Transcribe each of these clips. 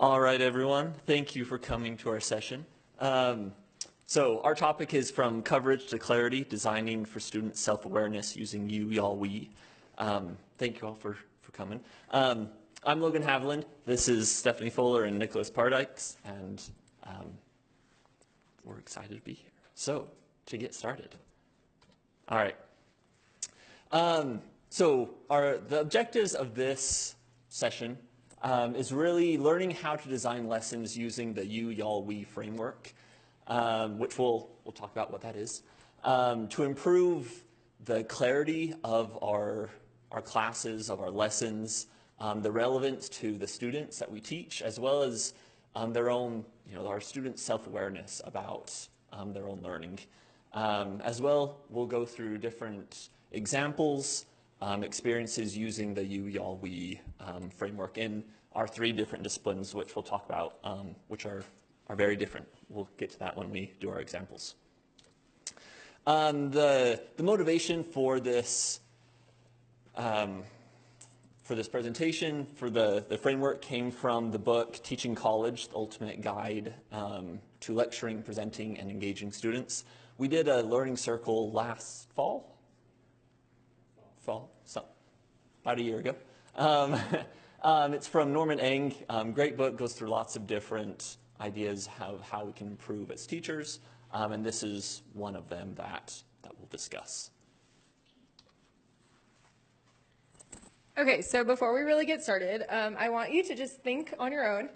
All right, everyone. Thank you for coming to our session. So our topic is from coverage to clarity, designing for student self-awareness using you, y'all, we. Thank you all for coming. I'm Logan Haviland. This is Stephanie Fuller and Nicholas Pardikes, and we're excited to be here. So to get started. All right. So the objectives of this session is really learning how to design lessons using the you, y'all, we framework, which we'll talk about what that is, to improve the clarity of our classes, of our lessons, the relevance to the students that we teach, as well as their own, our students' self-awareness about their own learning. As well, we'll go through different examples, experiences using the you, y'all, we framework in our 3 different disciplines, which we'll talk about, which are very different. We'll get to that when we do our examples. The motivation for this presentation, for the framework, came from the book Teaching College, the Ultimate Guide to Lecturing, Presenting, and Engaging Students. We did a learning circle last fall, so about a year ago. It's from Norman Eng. Great book, goes through lots of different ideas of how we can improve as teachers, and this is one of them that we'll discuss. Okay, so before we really get started, I want you to just think on your own,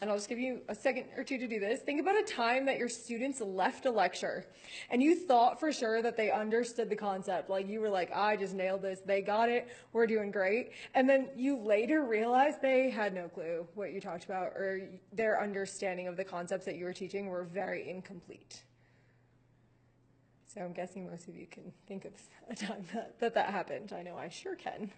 and I'll just give you a second or two to do this. Think about a time that your students left a lecture and you thought for sure that they understood the concept. Like you were like, I just nailed this, they got it, we're doing great. And then you later realized they had no clue what you talked about, or their understanding of the concepts that you were teaching were very incomplete. So I'm guessing most of you can think of a time that happened. I know I sure can.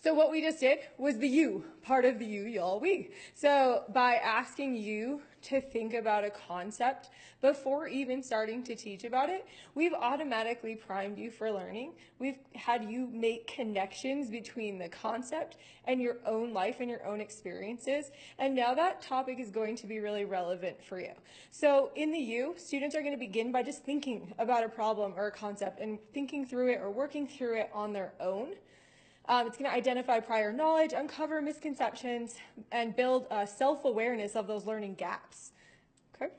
So what we just did was the you, part of the you, y'all, we. So by asking you to think about a concept before even starting to teach about it, we've automatically primed you for learning. We've had you make connections between the concept and your own life and your own experiences. And now that topic is going to be really relevant for you. So in the you, students are going to begin by just thinking about a problem or a concept and thinking through it or working through it on their own. It's going to identify prior knowledge, uncover misconceptions, and build a self-awareness of those learning gaps. Okay?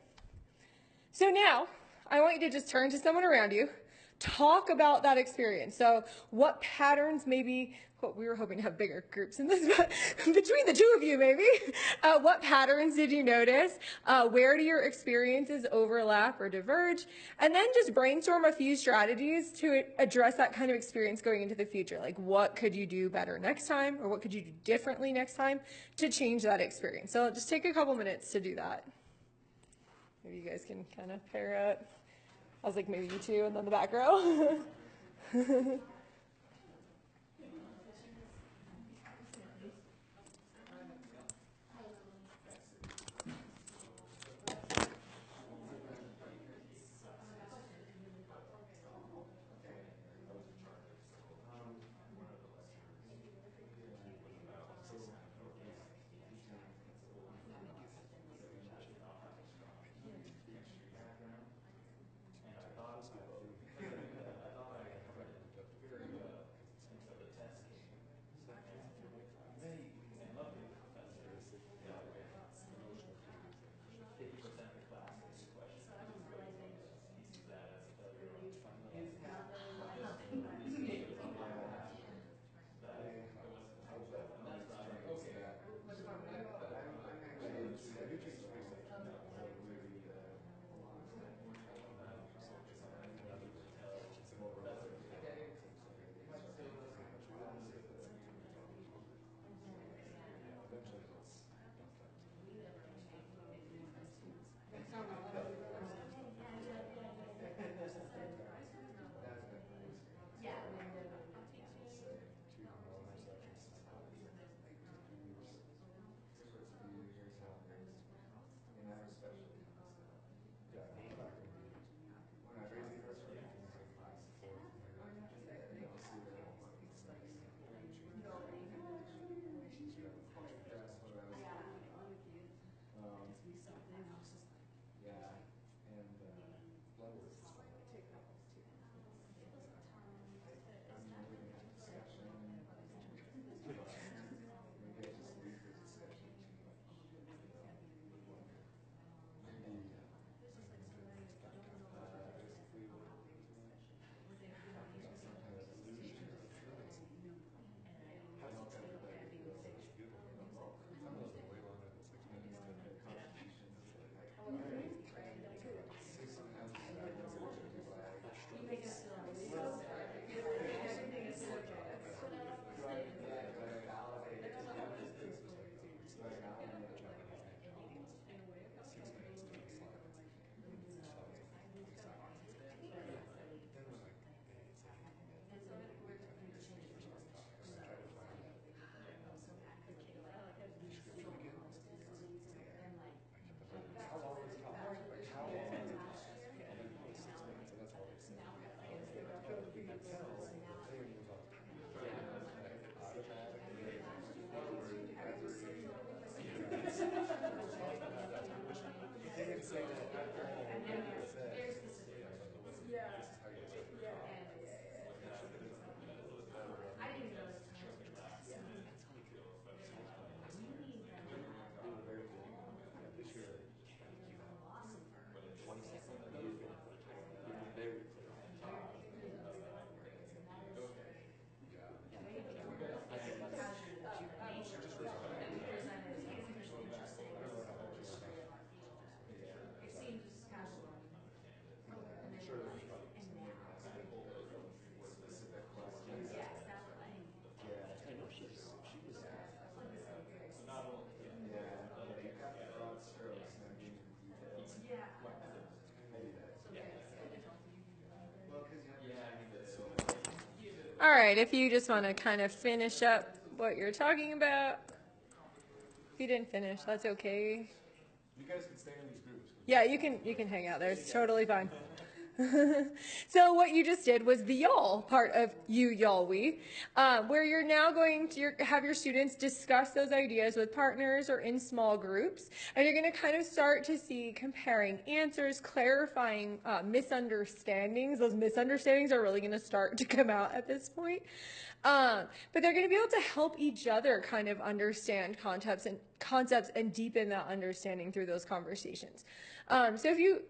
So now, I want you to just turn to someone around you, talk about that experience. So what patterns maybe, well, we were hoping to have bigger groups in this, but between the 2 of you maybe, what patterns did you notice? Where do your experiences overlap or diverge? And then just brainstorm a few strategies to address that kind of experience going into the future. Like what could you do better next time, or what could you do differently next time to change that experience? So just take a couple minutes to do that. Maybe you guys can kind of pair up. I was like, maybe you 2 and then the back row. I know she was. All right, if you just want to kind of finish up what you're talking about. If you didn't finish, that's okay. You guys can stay in these groups. Yeah, you can hang out there. It's totally fine. So what you just did was the y'all part of you, y'all, we, where you're now going to have your students discuss those ideas with partners or in small groups, and you're going to kind of start to see comparing answers, clarifying misunderstandings. Those misunderstandings are really going to start to come out at this point. But they're going to be able to help each other kind of understand concepts and deepen that understanding through those conversations. So if you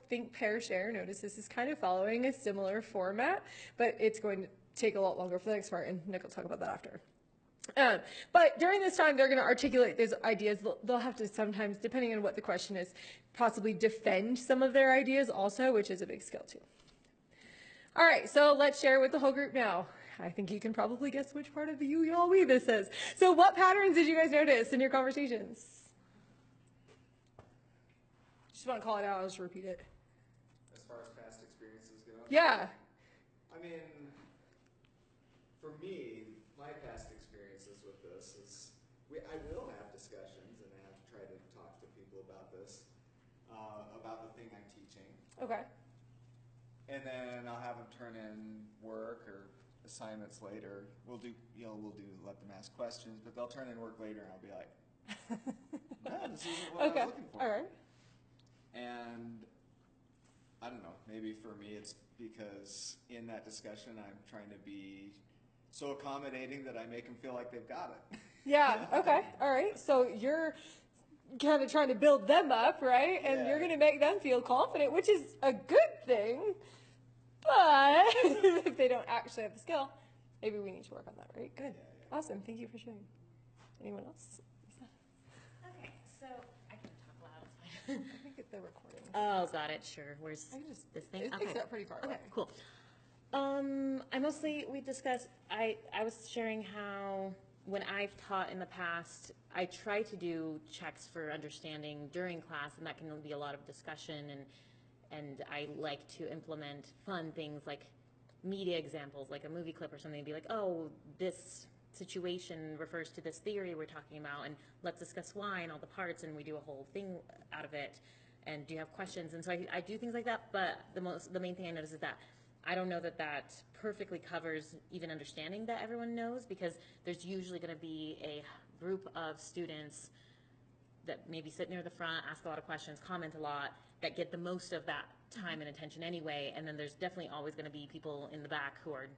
think pair share, notice this is kind of following a similar format, but it's going to take a lot longer for the next part, and Nick will talk about that after. But during this time, they're going to articulate those ideas. They'll have to sometimes, depending on what the question is, possibly defend some of their ideas also, which is a big skill too. All right, so let's share with the whole group now. I think you can probably guess which part of the you, y'all, we this is. So what patterns did you guys notice in your conversations? Just want to call it out, I'll just repeat it. As far as past experiences go? Yeah. I mean, for me, my past experiences with this is, I will have discussions, and I have to try to talk to people about this, about the thing I'm teaching. Okay. And then I'll have them turn in work or assignments later. We'll let them ask questions, but they'll turn in work later, and I'll be like, no, this isn't what I was looking for. All right. And I don't know, maybe for me it's because in that discussion I'm trying to be so accommodating that I make them feel like they've got it. Yeah, okay, all right. So you're kind of trying to build them up, right? And you're going to make them feel confident, which is a good thing. But if they don't actually have the skill, maybe we need to work on that, right? Good. Yeah. Awesome. Thank you for sharing. Anyone else? Okay, so I can talk loud. It's fine. I think it's the recording. Oh, got it. Sure. Where's this thing? It picks up pretty far away. Okay, cool. We discussed, I was sharing how when I've taught in the past, I try to do checks for understanding during class, and that can be a lot of discussion, and I like to implement fun things like media examples, like a movie clip or something, and be like, oh, this situation refers to this theory we're talking about, and let's discuss why and all the parts, and we do a whole thing out of it. And do you have questions? And so I do things like that, but the main thing I notice is that I don't know that perfectly covers even understanding that everyone knows, because there's usually going to be a group of students that maybe sit near the front, ask a lot of questions, comment a lot, that get the most of that time and attention anyway. And then there's definitely always going to be people in the back who are,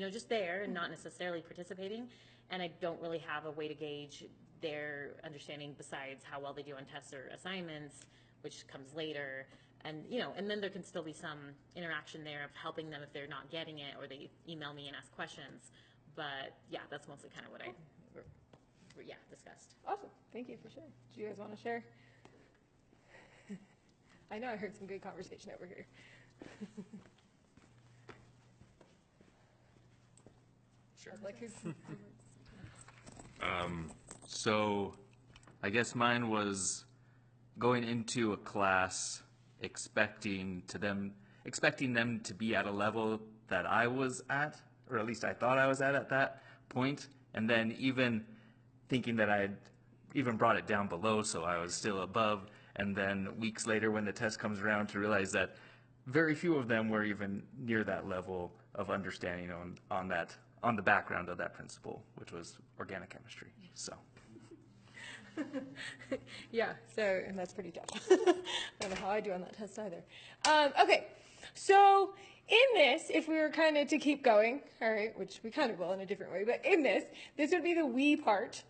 just there and not necessarily participating. And I don't really have a way to gauge their understanding besides how well they do on tests or assignments, which comes later. And, and then there can still be some interaction there of helping them if they're not getting it, or they email me and ask questions. But yeah, that's mostly kind of what I discussed. Awesome. Thank you for sharing. Do you guys want to share? I know I heard some good conversation over here. Sure. So I guess mine was going into a class expecting them to be at a level that I was at, or at least I thought I was at that point, and then even thinking that I'd even brought it down below, so I was still above, and then weeks later when the test comes around to realize that very few of them were even near that level of understanding on the background of that principle, which was organic chemistry. So Yeah, so, and that's pretty tough. I don't know how I do on that test either. Okay, so in this, if we were kind of to keep going, all right, which we kind of will in a different way, but in this would be the we part.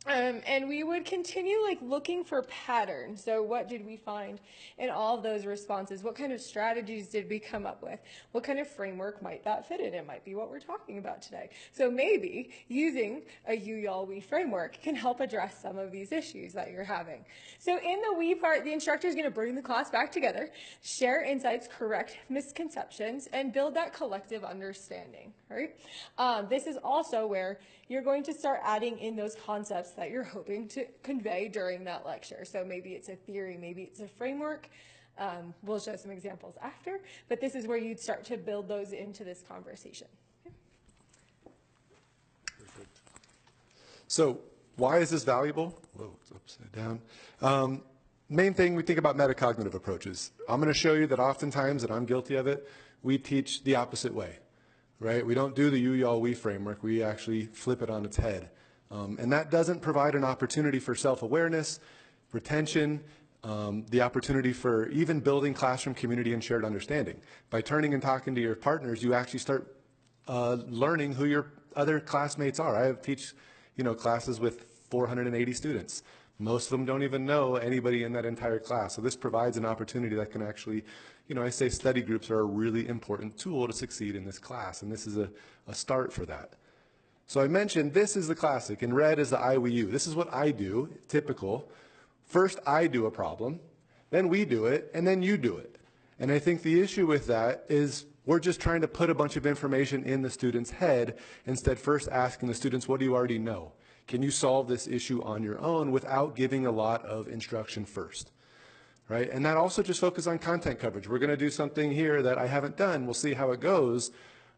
And we would continue like looking for patterns. So what did we find in all of those responses? What kind of strategies did we come up with? What kind of framework might that fit in? It might be what we're talking about today. So maybe using a you, y'all, we framework can help address some of these issues that you're having. So in the we part, the instructor is going to bring the class back together, share insights, correct misconceptions, and build that collective understanding, right? This is also where you're going to start adding in those concepts that you're hoping to convey during that lecture. So maybe it's a theory, maybe it's a framework. We'll show some examples after, but this is where you'd start to build those into this conversation. Perfect. So why is this valuable? Whoa, it's upside down. Main thing, we think about metacognitive approaches. I'm going to show you that oftentimes, and I'm guilty of it, we teach the opposite way, right? We don't do the you, y'all, we framework. We actually flip it on its head. And that doesn't provide an opportunity for self-awareness, retention, the opportunity for even building classroom community and shared understanding. By turning and talking to your partners, you actually start learning who your other classmates are. I teach, classes with 480 students. Most of them don't even know anybody in that entire class. So this provides an opportunity that can actually, I say study groups are a really important tool to succeed in this class, and this is a start for that. So I mentioned this is the classic. In red is the I, we, you. This is what I do, typical. First I do a problem, then we do it, and then you do it. And I think the issue with that is we're just trying to put a bunch of information in the student's head instead first asking the students, what do you already know? Can you solve this issue on your own without giving a lot of instruction first? Right? And that also just focuses on content coverage. We're going to do something here that I haven't done. We'll see how it goes.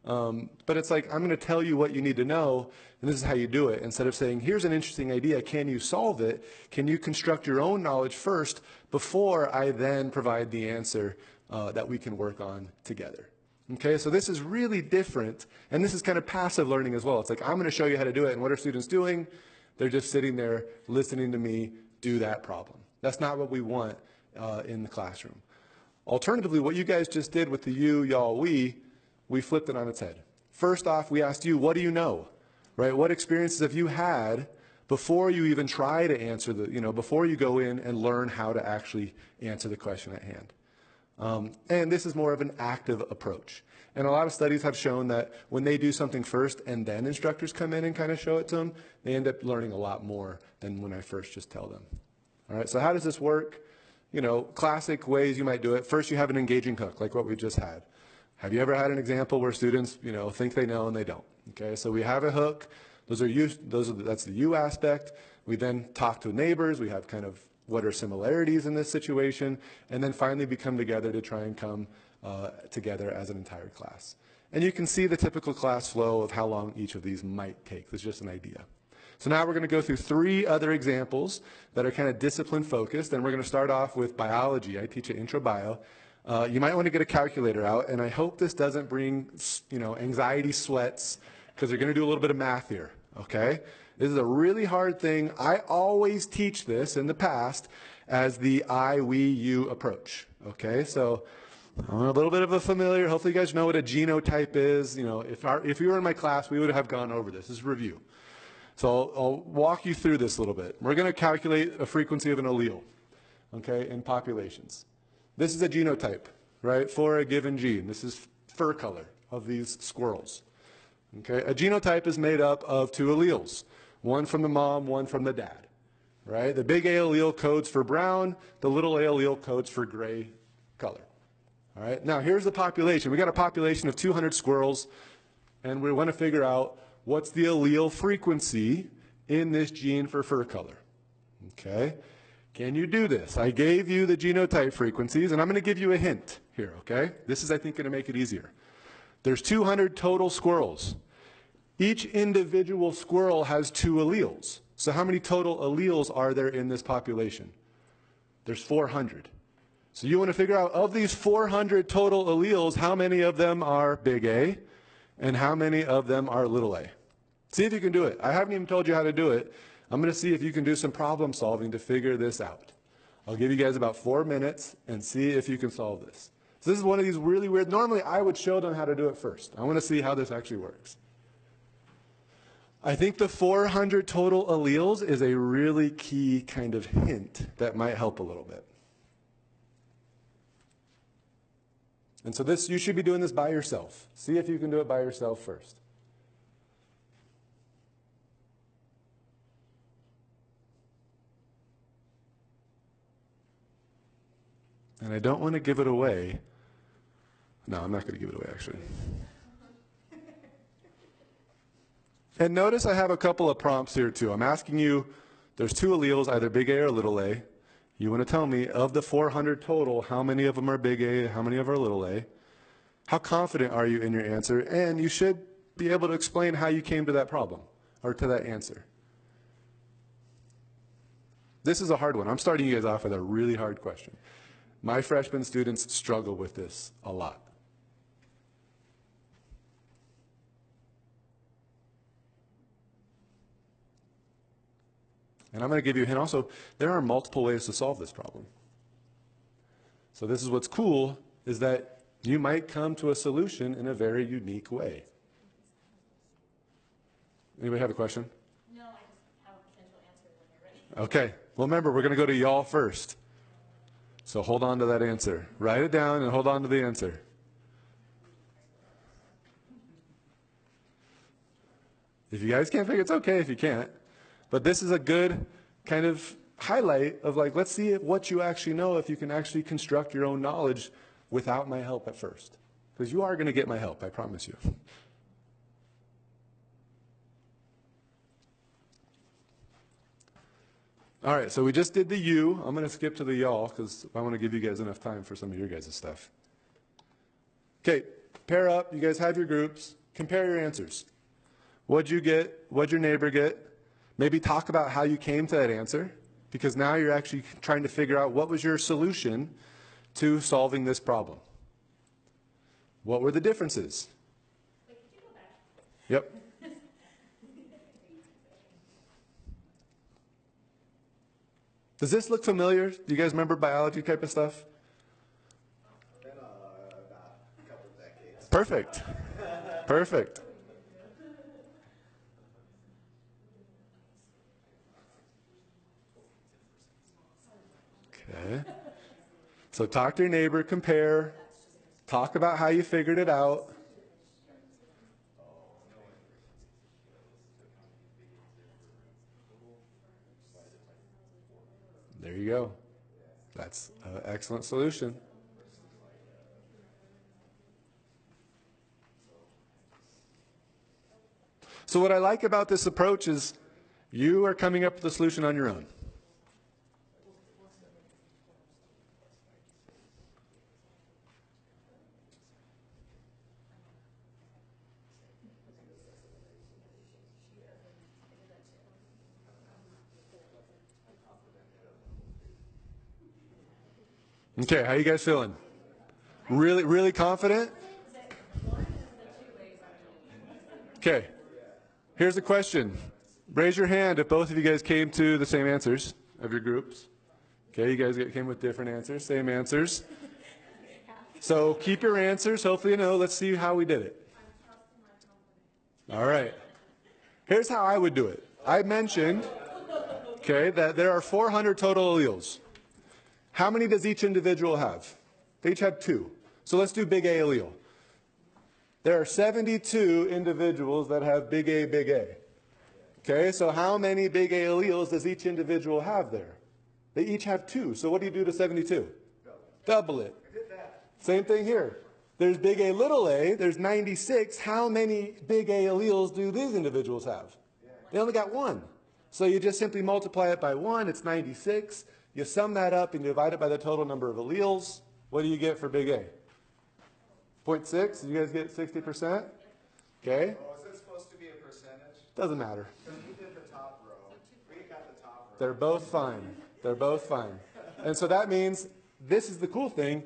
But it's like, I'm going to tell you what you need to know, and this is how you do it. Instead of saying, here's an interesting idea, can you solve it? Can you construct your own knowledge first before I then provide the answer that we can work on together? Okay, so this is really different, and this is kind of passive learning as well. It's like, I'm going to show you how to do it, and what are students doing? They're just sitting there listening to me do that problem. That's not what we want in the classroom. Alternatively, what you guys just did with the you, y'all, we flipped it on its head. First off, we asked you, what do you know? Right? What experiences have you had before you even try to answer before you go in and learn how to actually answer the question at hand? And this is more of an active approach. And a lot of studies have shown that when they do something first and then instructors come in and kind of show it to them, they end up learning a lot more than when I first just tell them. All right, so how does this work? Classic ways you might do it. First, you have an engaging hook, like what we just had. Have you ever had an example where students, think they know and they don't? Okay, so we have a hook. That's the you aspect. We then talk to neighbors. We have kind of what are similarities in this situation, and then finally we come together to try and come together as an entire class. And you can see the typical class flow of how long each of these might take. That's just an idea. So now we're going to go through 3 other examples that are kind of discipline focused, and we're going to start off with biology. I teach an intro bio. You might want to get a calculator out, and I hope this doesn't bring, anxiety sweats, because they're going to do a little bit of math here, okay? This is a really hard thing. I always teach this in the past as the I, we, you approach, okay? So I'm a little bit of a familiar. Hopefully you guys know what a genotype is. If you were in my class, we would have gone over this. This is review. So I'll walk you through this a little bit. We're going to calculate a frequency of an allele, okay, in populations. This is a genotype, right, for a given gene. This is fur color of these squirrels. Okay, a genotype is made up of 2 alleles, one from the mom, one from the dad, right? The big A allele codes for brown, the little a allele codes for gray color. All right, now here's the population. We got a population of 200 squirrels, and we want to figure out what's the allele frequency in this gene for fur color. Okay, can you do this? I gave you the genotype frequencies, and I'm going to give you a hint here, okay? This is, I think, going to make it easier. There's 200 total squirrels. Each individual squirrel has 2 alleles. So how many total alleles are there in this population? There's 400. So you want to figure out, of these 400 total alleles, how many of them are big A and how many of them are little a. See if you can do it. I haven't even told you how to do it. I'm going to see if you can do some problem solving to figure this out. I'll give you guys about 4 minutes and see if you can solve this. So this is one of these really weird, normally I would show them how to do it first. I want to see how this actually works. I think the 400 total alleles is a really key kind of hint that might help a little bit. And so this, you should be doing this by yourself. See if you can do it by yourself first. And I don't want to give it away. No, I'm not going to give it away, actually. And notice I have a couple of prompts here, too. I'm asking you, there's 2 alleles, either big A or little a. You want to tell me, of the 400 total, how many of them are big A, how many of them are little a? How confident are you in your answer? And you should be able to explain how you came to that problem, or to that answer. This is a hard one. I'm starting you guys off with a really hard question. My freshman students struggle with this a lot. And I'm going to give you a hint also, there are multiple ways to solve this problem. So this is what's cool, is that you might come to a solution in a very unique way. Anybody have a question? No, I just have a potential answer when you're ready. Okay. Well, remember, we're going to go to y'all first. So hold on to that answer. Write it down and hold on to the answer. If you guys can't figure it, it's okay if you can't. But this is a good kind of highlight of like, let's see what you actually know, if you can actually construct your own knowledge without my help at first. Because you are going to get my help, I promise you. All right, so we just did the you. I'm going to skip to the y'all because I want to give you guys enough time for some of your guys' stuff. Okay, pair up. You guys have your groups. Compare your answers. What'd you get? What'd your neighbor get? Maybe talk about how you came to that answer, because now you're actually trying to figure out what was your solution to solving this problem. What were the differences? Wait, could you go back? Yep. Does this look familiar? Do you guys remember biology type of stuff? Been about a couple of decades. Perfect. Perfect. Okay. So talk to your neighbor, compare, talk about how you figured it out. There you go. That's an excellent solution. So what I like about this approach is you are coming up with a solution on your own. Okay, how you guys feeling? Really, really confident? Okay, here's the question. Raise your hand if both of you guys came to the same answers of your groups. Okay, you guys came with different answers, same answers. So keep your answers. Hopefully you know. Let's see how we did it. All right. Here's how I would do it. I mentioned, okay, that there are 400 total alleles. How many does each individual have? They each have 2. So let's do big A allele. There are 72 individuals that have big A, big A. Okay, so how many big A alleles does each individual have there? They each have 2. So what do you do to 72? Double it. Same thing here. There's big A, little a. There's 96. How many big A alleles do these individuals have? They only got 1. So you just simply multiply it by 1. It's 96. You sum that up and divide it by the total number of alleles. What do you get for big A? 0.6. Did you guys get 60%? Okay. Oh, is it supposed to be a percentage? Doesn't matter. Because we did the top row. We got the top row. They're both fine. They're both fine. And so that means, this is the cool thing,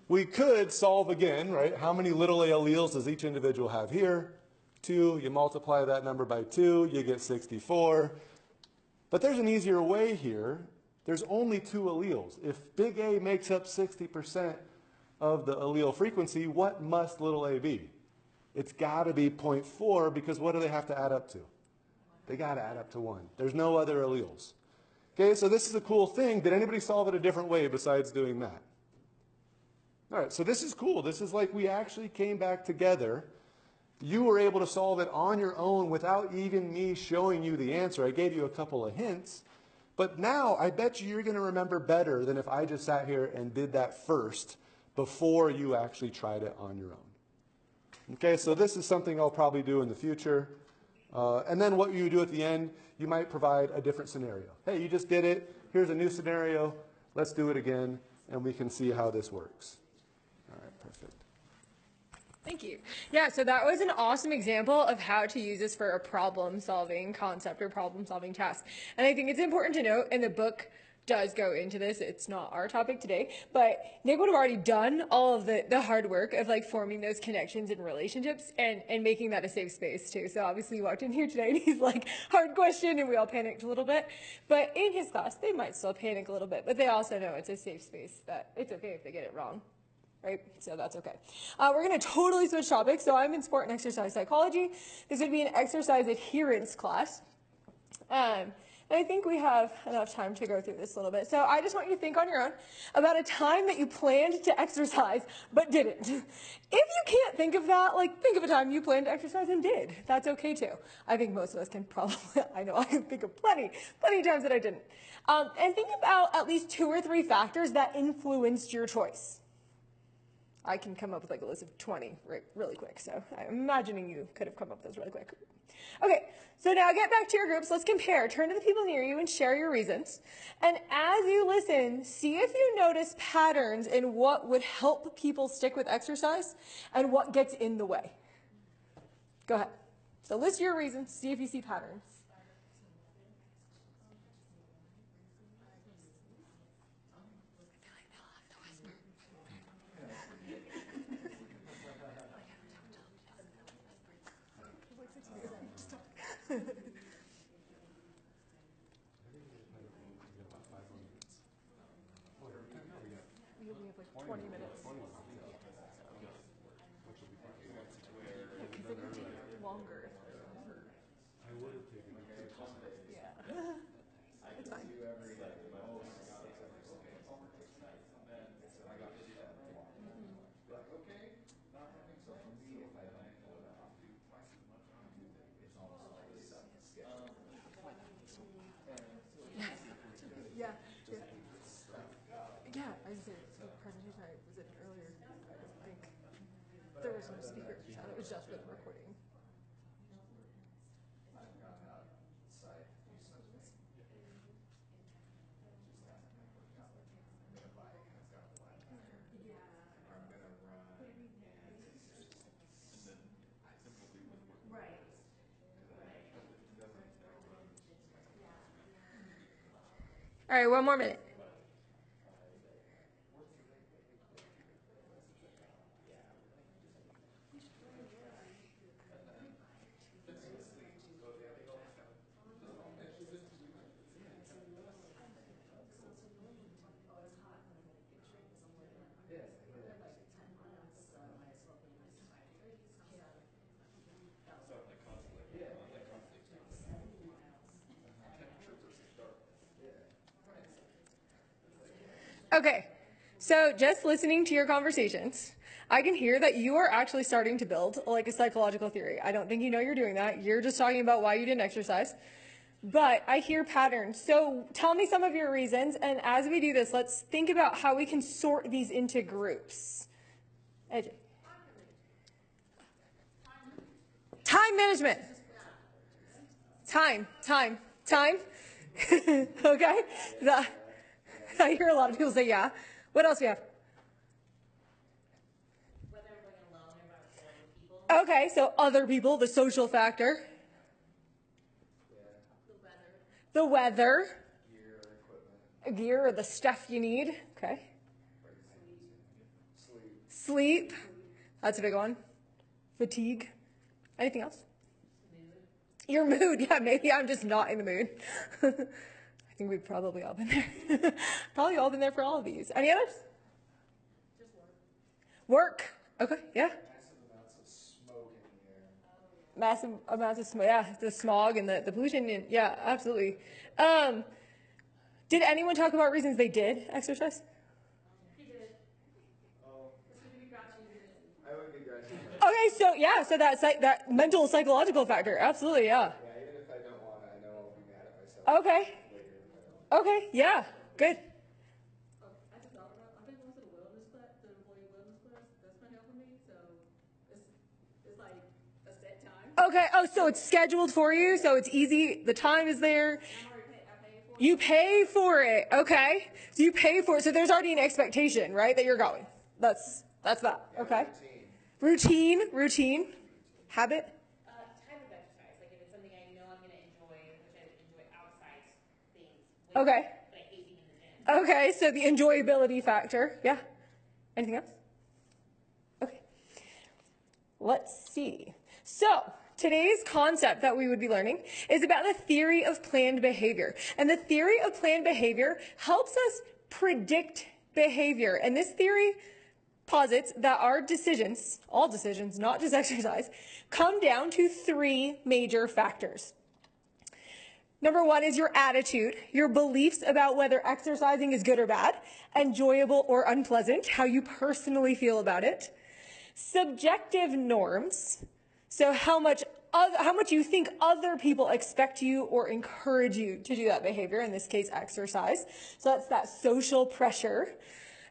we could solve again, right? How many little a alleles does each individual have here? 2. You multiply that number by 2, you get 64. But there's an easier way here. There's only 2 alleles. If big A makes up 60% of the allele frequency, what must little a be? It's got to be 0.4, because what do they have to add up to? They got to add up to 1. There's no other alleles. Okay, so this is a cool thing. Did anybody solve it a different way besides doing that? All right, so this is cool. This is like we actually came back together. You were able to solve it on your own without even me showing you the answer. I gave you a couple of hints. But now I bet you're going to remember better than if I just sat here and did that first before you actually tried it on your own. Okay, so this is something I'll probably do in the future. And then what you do at the end, you might provide a different scenario. Hey, you just did it. Here's a new scenario. Let's do it again, and we can see how this works. All right, perfect. Thank you. Yeah, so that was an awesome example of how to use this for a problem-solving concept or problem-solving task. And I think it's important to note, and the book does go into this, it's not our topic today, but Nick would have already done all of the hard work of like forming those connections and relationships and making that a safe space too. So obviously you walked in here today and he's like, hard question, and we all panicked a little bit. But in his class, they might still panic a little bit, but they also know it's a safe space, that it's okay if they get it wrong. Right? So that's okay. We're going to totally switch topics. So I'm in sport and exercise psychology. This would be an exercise adherence class. And I think we have enough time to go through this a little bit. So I just want you to think on your own about a time that you planned to exercise but didn't. If you can't think of that, like think of a time you planned to exercise and did. That's okay too. I think most of us can probably, I know I can think of plenty of times that I didn't. And think about at least 2 or 3 factors that influenced your choice. I can come up with like a list of 20 really quick. So I'm imagining you could have come up with those really quick. Okay, so now get back to your groups. Let's compare. Turn to the people near you and share your reasons. And as you listen, see if you notice patterns in what would help people stick with exercise and what gets in the way. Go ahead. So list your reasons. See if you see patterns. We only have like 20 minutes. Because it would take longer. I would have taken it. Yeah. It's fine. Yeah. Yeah, I was saying, the presentation I was in earlier, I think there was no speaker, so it was just for the recording. All right, one more minute. Okay, so just listening to your conversations, I can hear that you are actually starting to build like a psychological theory. I don't think you know you're doing that. You're just talking about why you didn't exercise. But I hear patterns. So tell me some of your reasons. And as we do this, let's think about how we can sort these into groups. AJ. Time management. Time. Okay. I hear a lot of people say yeah. What else do we have? Whether I'm going alone or with other people. Okay, so other people, the social factor. The weather. Gear or the stuff you need. Okay. Sleep. That's a big one. Fatigue. Anything else? Your mood, yeah, maybe I'm just not in the mood. I think we've probably all been there. Probably all been there for all of these. Any others? Just work. Work. Okay, yeah. Massive amounts of smoke in the air. Massive amounts of smoke, yeah, the smog and the pollution, and yeah, absolutely. Did anyone talk about reasons they did exercise? He did. Oh, It's gonna be grouchy. I would be grouchy. Okay, so yeah, so that mental psychological factor, absolutely, yeah. Yeah, even if I don't want it, I know I'll be mad at myself Okay, later if I don't. okay, yeah, good. Oh, I just thought about, I've been going to the wellness class, the employee wellness class. That's been helping me. So it's like a set time. Okay, oh, so it's scheduled for you, so it's easy, the time is there. I'm already paid. I paid for it. You pay for it, okay? So you pay for it, so there's already an expectation, right, that you're going. That's that, okay? Routine, habit. Type of exercise, like if it's something I know I'm gonna enjoy, which I enjoy outside things. Okay. But I hate being in the gym. Okay, so the enjoyability factor, yeah. Anything else? Okay. Let's see. So, today's concept that we would be learning is about the theory of planned behavior. And the theory of planned behavior helps us predict behavior. And this theory posits that our decisions, all decisions, not just exercise, come down to 3 major factors. Number 1 is your attitude, your beliefs about whether exercising is good or bad, enjoyable or unpleasant, how you personally feel about it. Subjective norms, so how much you think other people expect you or encourage you to do that behavior, in this case exercise. So that's that social pressure.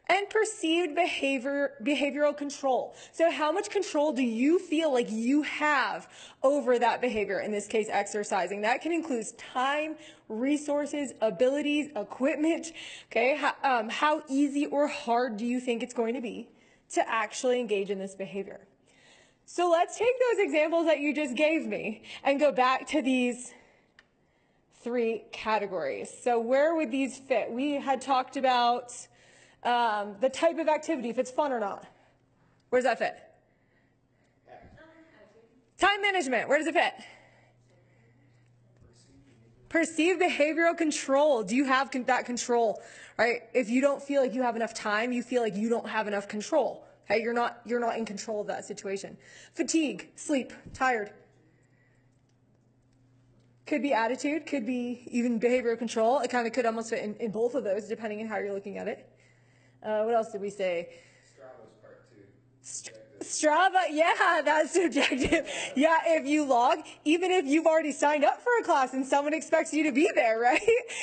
And perceived behavioral control. So how much control do you feel like you have over that behavior, in this case exercising? That can include time, resources, abilities, equipment. Okay, how easy or hard do you think it's going to be to actually engage in this behavior? So let's take those examples that you just gave me and go back to these 3 categories. So where would these fit? We had talked about the type of activity, if it's fun or not. Where does that fit? Time management, where does it fit? Perceived behavioral control. Do you have that control? Right? If you don't feel like you have enough time, you feel like you don't have enough control. Okay? You're not in control of that situation. Fatigue, sleep, tired. Could be attitude, could be even behavioral control. It kind of could almost fit in both of those, depending on how you're looking at it. What else did we say? Strava's part 2. Strava, yeah, that's subjective. Yeah, if you log, even if you've already signed up for a class and someone expects you to be there, right?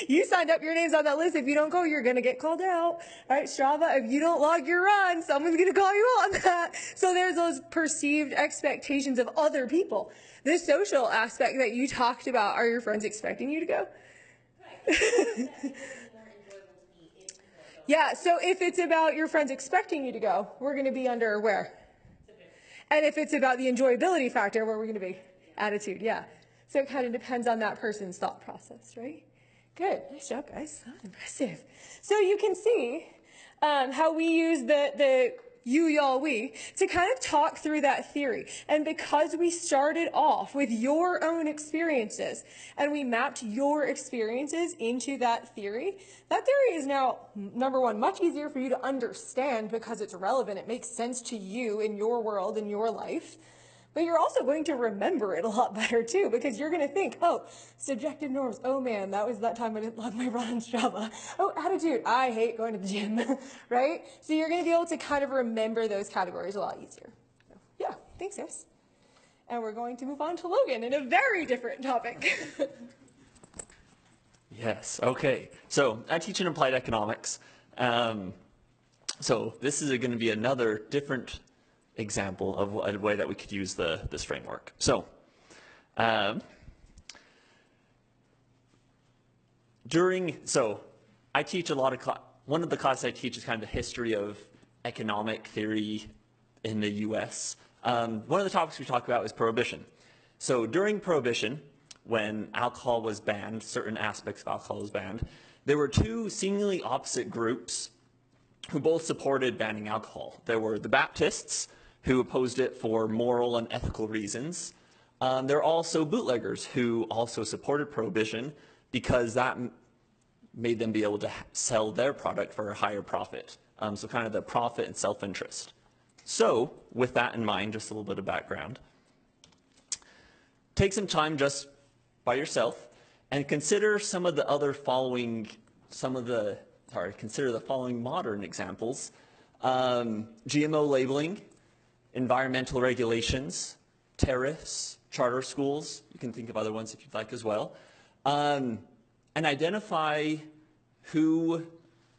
You signed up, your name's on that list. If you don't go, you're going to get called out. Right, Strava, if you don't log your run, someone's going to call you on that. So there's those perceived expectations of other people. The social aspect that you talked about, are your friends expecting you to go? Yeah, so if it's about your friends expecting you to go, we're going to be under where? And if it's about the enjoyability factor, where are we going to be? Attitude, yeah. So it kind of depends on that person's thought process, right? Good. Nice job, guys. Oh, impressive. So you can see how we use the you, y'all, we, to kind of talk through that theory. And because we started off with your own experiences and we mapped your experiences into that theory is now, number 1, much easier for you to understand because it's relevant. It makes sense to you in your world, in your life. But you're also going to remember it a lot better too, because you're going to think, oh, subjective norms. Oh man, that was that time I didn't log my run on Strava. Oh, attitude. I hate going to the gym, right? So you're going to be able to kind of remember those categories a lot easier. So, yeah, thanks, guys. And we're going to move on to Logan in a very different topic. Yes, okay. So I teach in applied economics. So this is going to be another different example of a way that we could use this framework. So I teach a lot of one of the classes I teach is kind of the history of economic theory in the US. One of the topics we talk about is prohibition. So during prohibition, when alcohol was banned, certain aspects of alcohol was banned, there were 2 seemingly opposite groups who both supported banning alcohol. There were the Baptists, who opposed it for moral and ethical reasons, There are also bootleggers who also supported prohibition because that made them be able to sell their product for a higher profit. So kind of the profit and self-interest. So with that in mind, just a little bit of background. Take some time just by yourself and consider some of the other following, consider the following modern examples. GMO labeling, environmental regulations, tariffs, charter schools. You can think of other ones if you'd like as well. And identify who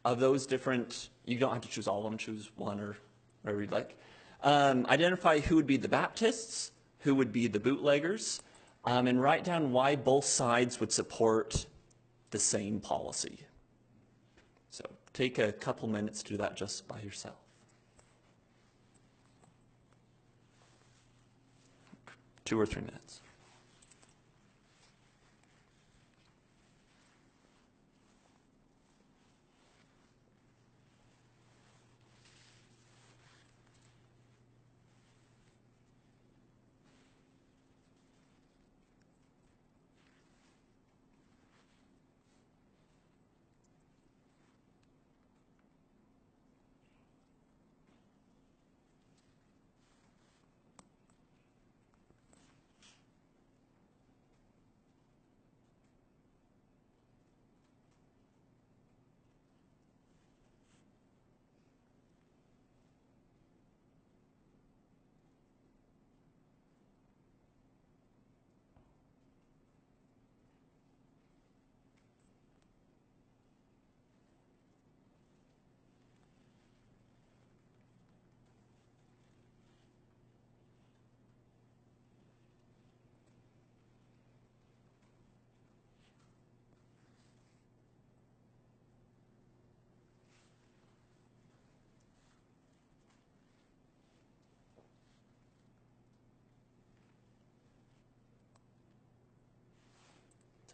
of those different, you don't have to choose all of them, choose one or whatever you'd like. Identify who would be the Baptists, who would be the bootleggers, and write down why both sides would support the same policy. So take a couple minutes to do that just by yourself. Two or 3 minutes.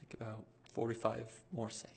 Take about 45 more seconds.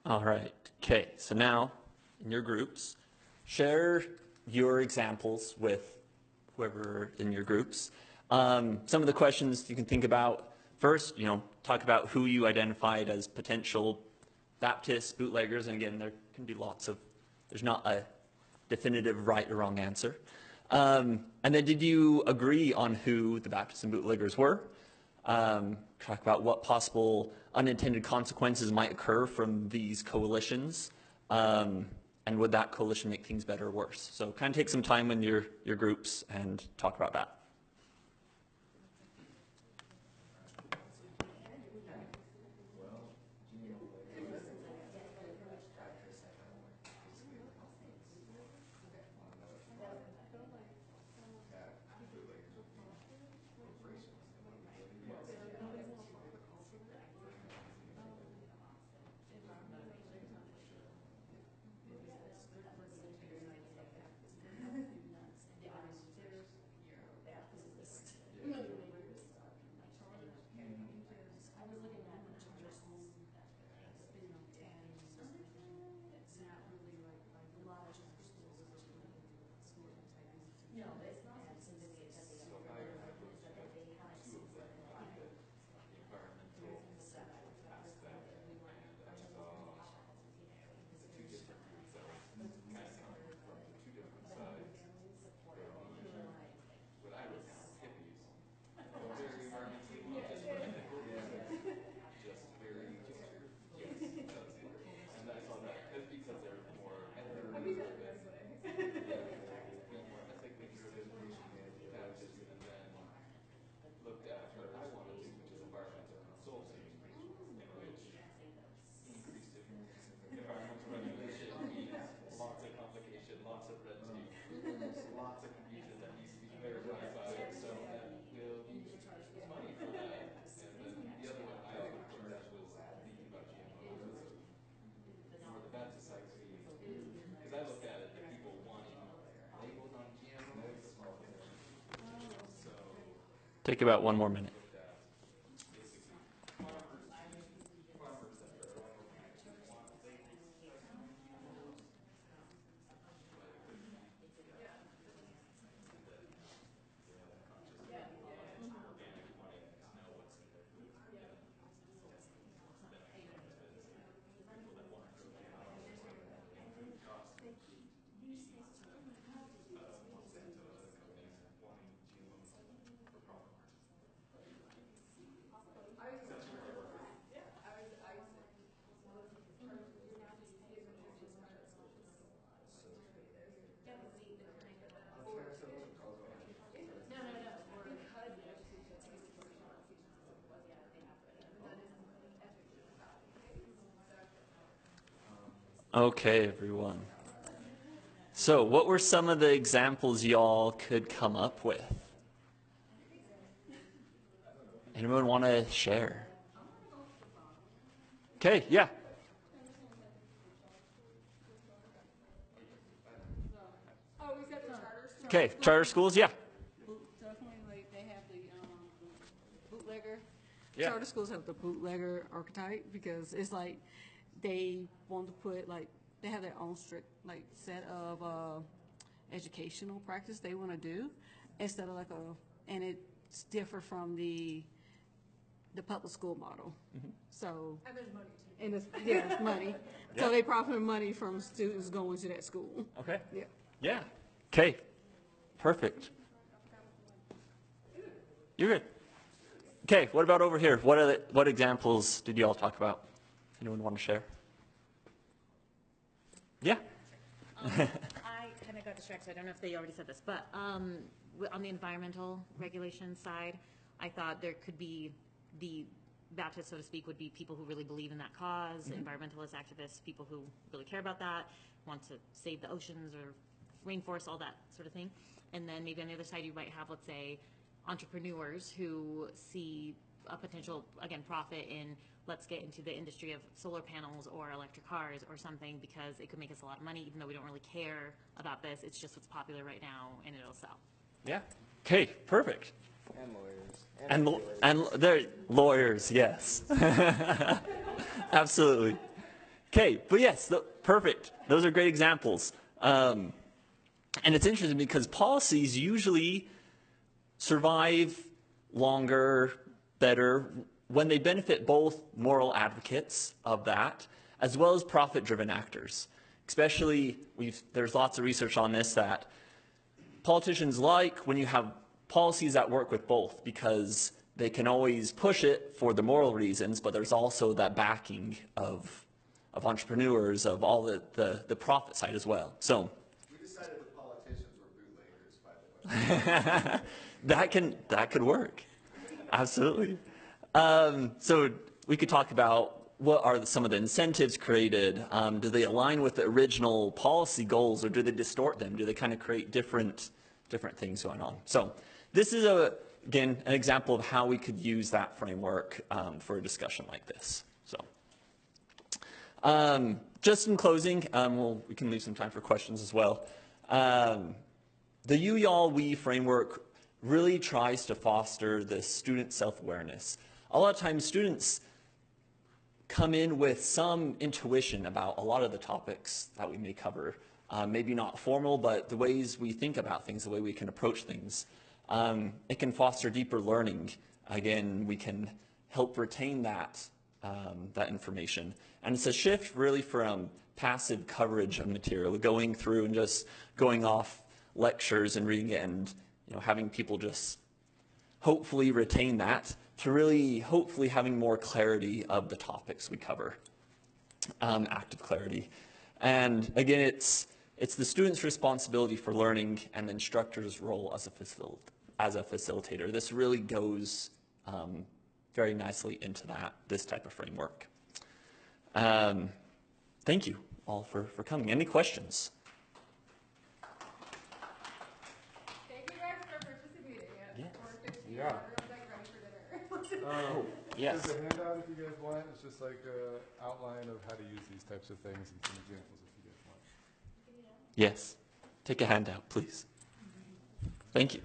All right, okay, so now in your groups, share your examples with whoever in your groups. Some of the questions you can think about first, talk about who you identified as potential Baptist bootleggers, and again, there can be there's not a definitive right or wrong answer. And then did you agree on who the Baptists and bootleggers were? Talk about what possible unintended consequences might occur from these coalitions, and would that coalition make things better or worse? So kind of take some time in your groups and talk about that. Take about 1 more minute. Okay, everyone. So what were some of the examples y'all could come up with? Anyone want to share? Okay, yeah. Oh, we said the charter school. Okay, charter schools, yeah. Definitely, like, they have the bootlegger. Yeah. Charter schools have the bootlegger archetype because it's like they want to put, like, they have their own strict, like, set of educational practice they want to do instead of like and it's different from the public school model. So. And there's money too. And it's, yeah, it's money. Yeah. So they profit money from students going to that school. Okay. Yeah. Yeah. Okay. Perfect. You're good. Okay, what about over here? What examples did you all talk about? Anyone want to share? Yeah. I kind of got distracted. I don't know if they already said this, but on the environmental regulation side, I thought there could be the Baptists, so to speak, would be people who really believe in that cause, environmentalist activists, people who really care about that, want to save the oceans or rainforests, all that sort of thing. And then maybe on the other side, you might have, let's say, entrepreneurs who see a potential, again, profit in, let's get into the industry of solar panels or electric cars or something because it could make us a lot of money, even though we don't really care about this. It's just what's popular right now, and it'll sell. Yeah. Okay, perfect. And lawyers. And they're lawyers, yes. Absolutely. Okay, but yes, perfect. Those are great examples. And it's interesting because policies usually survive longer, better, when they benefit both moral advocates of that, as well as profit-driven actors. Especially, there's lots of research on this that politicians like when you have policies that work with both because they can always push it for the moral reasons, but there's also that backing of entrepreneurs, of all the profit side as well. So We decided the politicians were bootleggers, by the way. that could work. Absolutely. So we could talk about what are some of the incentives created. Do they align with the original policy goals, or do they distort them? Do they kind of create different things going on? So this is, again, an example of how we could use that framework for a discussion like this. So just in closing, we can leave some time for questions as well. The you, y'all, we framework really tries to foster this student self-awareness. A lot of times students come in with some intuition about a lot of the topics that we may cover. Maybe not formal, but the ways we think about things, the way we can approach things. It can foster deeper learning. Again, we can help retain that information. And it's a shift really from passive coverage of material, going through and just going off lectures and reading it and having people just hopefully retain that, to really hopefully having more clarity of the topics we cover, active clarity. And again, it's the student's responsibility for learning and the instructor's role as a facilitator. This really goes very nicely into this type of framework. Thank you all for coming. Any questions? Thank you guys for participating. Yeah. Yeah. Everyone's like ready for dinner. Yes. There's a handout if you guys want. It's just like an outline of how to use these types of things and some examples if you guys want. Yes. Take a handout, please. Thank you.